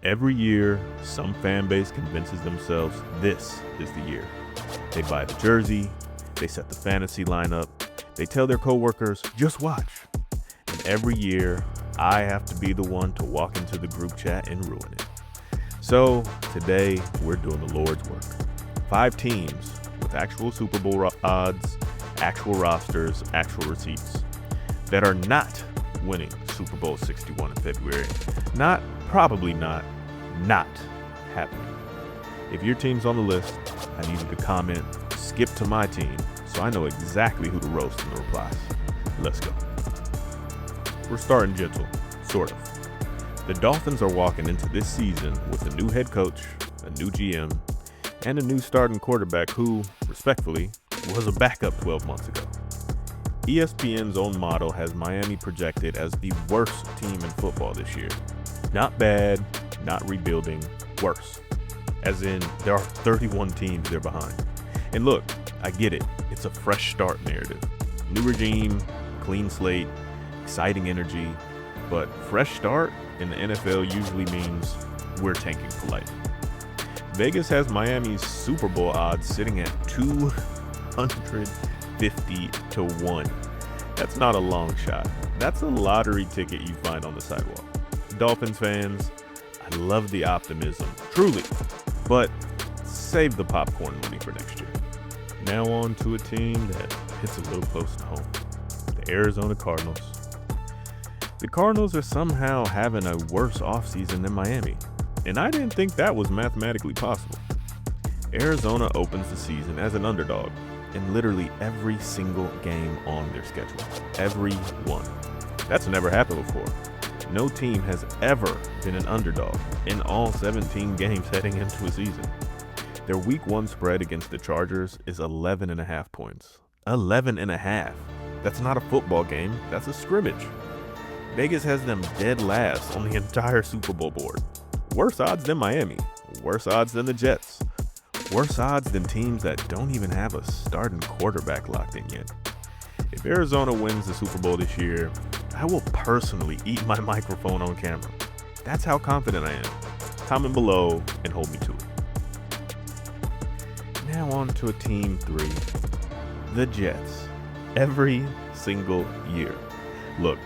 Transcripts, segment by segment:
Every year, some fan base convinces themselves this is the year. They buy the jersey, they set the fantasy lineup, they tell their coworkers, just watch. And every year, I have to be the one to walk into the group chat and ruin it. So today, we're doing the Lord's work. 5 teams with actual Super Bowl odds, actual rosters, actual receipts that are not winning Super Bowl 61 in February. Probably not happening. If your team's on the list, I need you to comment, skip to my team, so I know exactly who to roast in the replies. Let's go. We're starting gentle, sort of. The Dolphins are walking into this season with a new head coach, a new GM, and a new starting quarterback who, respectfully, was a backup 12 months ago. ESPN's own model has Miami projected as the worst team in football this year. Not bad, not rebuilding, worse. As in, there are 31 teams they're behind. And look, I get it. It's a fresh start narrative. New regime, clean slate, exciting energy. But fresh start in the NFL usually means we're tanking for life. Vegas has Miami's Super Bowl odds sitting at 250 to 1. That's not a long shot. That's a lottery ticket you find on the sidewalk. Dolphins fans, I love the optimism, truly, but save the popcorn money for next year. Now on to a team that hits a little close to home, the Arizona Cardinals. The Cardinals are somehow having a worse offseason than Miami, and I didn't think that was mathematically possible. Arizona opens the season as an underdog in literally every single game on their schedule. Every one. That's never happened before. No team has ever been an underdog in all 17 games heading into a season. Their week 1 spread against the Chargers is 11.5 points. 11.5. That's not a football game, that's a scrimmage. Vegas has them dead last on the entire Super Bowl board. Worse odds than Miami. Worse odds than the Jets. Worse odds than teams that don't even have a starting quarterback locked in yet. If Arizona wins the Super Bowl this year, I will personally eat my microphone on camera. That's how confident I am. Comment below and hold me to it. Now on to a team 3, the Jets. Every single year. Look,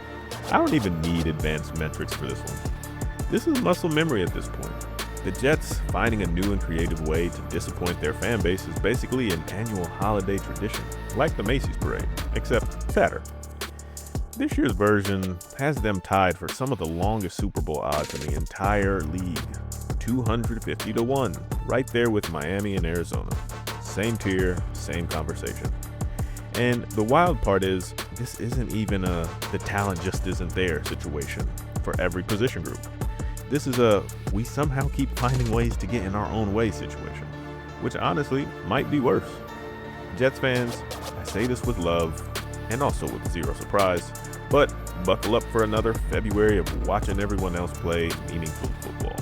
I don't even need advanced metrics for this one. This is muscle memory at this point. The Jets finding a new and creative way to disappoint their fan base is basically an annual holiday tradition, like the Macy's parade, except fatter. This year's version has them tied for some of the longest Super Bowl odds in the entire league. 250 to 1, right there with Miami and Arizona. Same tier, same conversation. And the wild part is, this isn't even a the talent just isn't there situation for every position group. This is a we somehow keep finding ways to get in our own way situation, which honestly might be worse. Jets fans, I say this with love and also with zero surprise, but buckle up for another February of watching everyone else play meaningful football.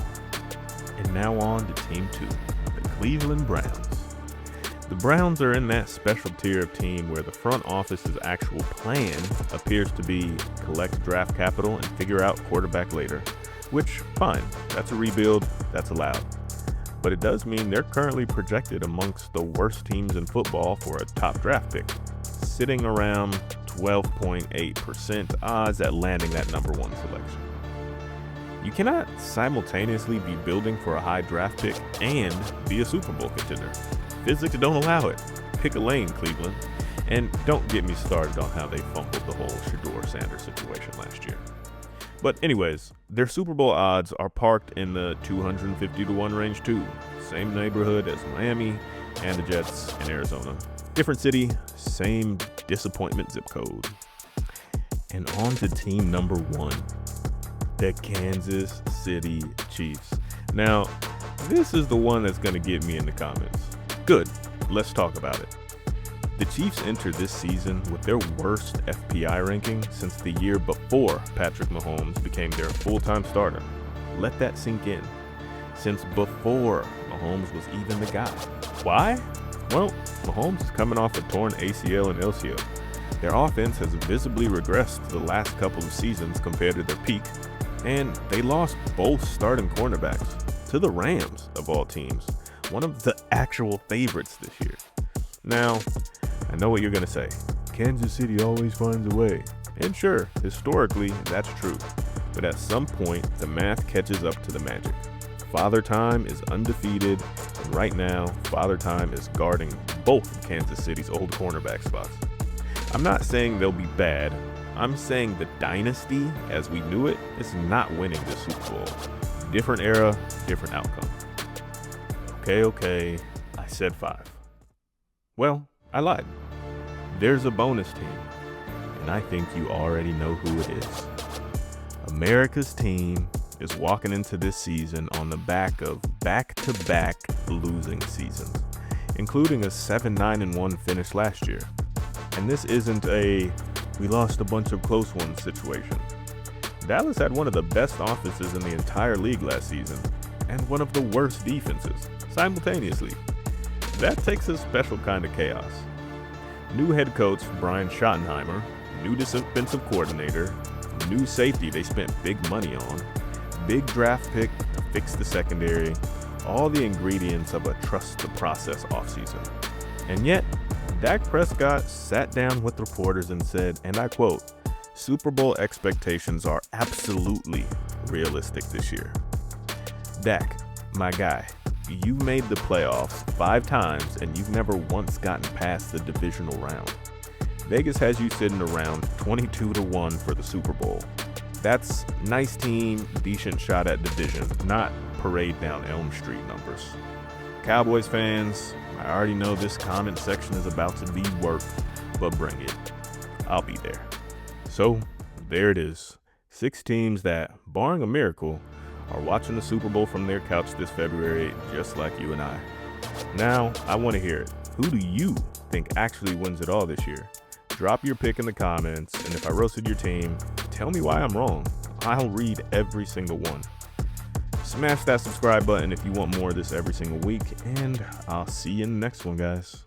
And now on to Team 2, the Cleveland Browns. The Browns are in that special tier of team where the front office's actual plan appears to be collect draft capital and figure out quarterback later, which, fine, that's a rebuild, that's allowed. But it does mean they're currently projected amongst the worst teams in football for a top draft pick, sitting around 12.8% odds at landing that number 1 selection. You cannot simultaneously be building for a high draft pick and be a Super Bowl contender. Physics don't allow it. Pick a lane, Cleveland. And don't get me started on how they fumbled the whole Shedeur Sanders situation last year. But anyways, their Super Bowl odds are parked in the 250 to 1 range too. Same neighborhood as Miami and the Jets in Arizona. Different city, same disappointment zip code. And on to team number 1, the Kansas City Chiefs. Now, this is the one that's going to get me in the comments. Good, let's talk about it. The Chiefs enter this season with their worst FPI ranking since the year before Patrick Mahomes became their full-time starter. Let that sink in. Since before Mahomes was even the guy. Why? Well, Mahomes is coming off a torn ACL and LCL. Their offense has visibly regressed the last couple of seasons compared to their peak, And they lost both starting cornerbacks to the Rams, of all teams, one of the actual favorites this year. Now, I know what you're going to say. Kansas City always finds a way. And sure, historically, that's true. But at some point, the math catches up to the magic. Father Time is undefeated, and right now, Father Time is guarding both of Kansas City's old cornerback spots. I'm not saying they'll be bad. I'm saying the dynasty, as we knew it, is not winning the Super Bowl. Different era, different outcome. Okay, I said 5. Well, I lied. There's a bonus team, and I think you already know who it is. America's team is walking into this season on the back of back-to-back losing seasons, including a 7-9-1 finish last year. And this isn't a we lost a bunch of close ones situation. Dallas had one of the best offenses in the entire league last season, and one of the worst defenses, simultaneously. That takes a special kind of chaos. New head coach Brian Schottenheimer, new defensive coordinator, new safety they spent big money on, big draft pick to fix the secondary, all the ingredients of a trust the process offseason. And yet, Dak Prescott sat down with reporters and said, and I quote, "Super Bowl expectations are absolutely realistic this year." Dak, my guy, you've made the playoffs 5 times and you've never once gotten past the divisional round. Vegas has you sitting around 22-1 for the Super Bowl. That's nice team, decent shot at division, not parade down Elm Street numbers. Cowboys fans, I already know this comment section is about to be work, but bring it. I'll be there. So, there it is. 6 teams that, barring a miracle, are watching the Super Bowl from their couch this February, just like you and I. Now, I want to hear it. Who do you think actually wins it all this year? Drop your pick in the comments, and if I roasted your team, tell me why I'm wrong. I'll read every single one. Smash that subscribe button if you want more of this every single week, and I'll see you in the next one, guys.